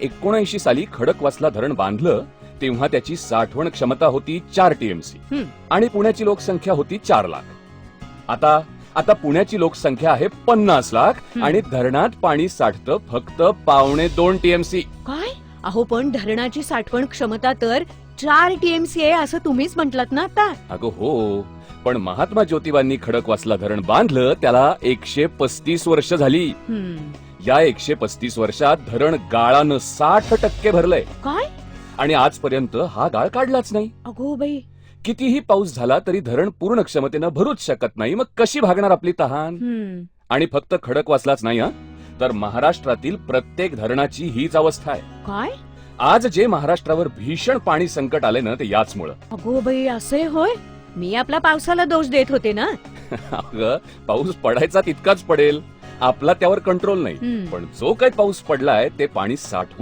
1979 साली खडकवासला धरण बांधलं तेव्हा त्याची साठवण क्षमता होती 4 टीएमसी आणि पुण्याची लोकसंख्या होती 4 लाख. आता आता पुण्याची लोकसंख्या आहे 50 लाख आणि धरणात पाणी साठतं फक्त 2.25 टीएमसी. काय? अहो पण धरणाची साठवण क्षमता तर 4 टीएमसी आहे असं तुम्हीच म्हटलात ना आता. अगं हो, पण महात्मा ज्योतिबांनी खडकवासला धरण बांधलं त्याला 135 वर्ष झाली. या 135 वर्षात धरण गाळानं 60% भरलंय. काय? आणि आजपर्यंत हा गाळ काढलाच नाही. अगो बाई. कितीही पाऊस झाला तरी धरण पूर्ण क्षमतेनं भरूच शकत नाही. मग कशी भागणार आपली तहान? आणि फक्त खडकवासलाच नाही हा, तर महाराष्ट्रातील प्रत्येक धरणाची हीच अवस्था आहे. काय? आज जे महाराष्ट्रावर भीषण पाणी संकट आले ना ते याचमुळं. अगो बाई असे होय. मी आपला पावसाला दोष देत होते ना. अगं पाऊस पडायचा तितकाच पडेल, आपला त्यावर कंट्रोल नाही. पण जो काही पाऊस पडलाय ते पाणी साठवून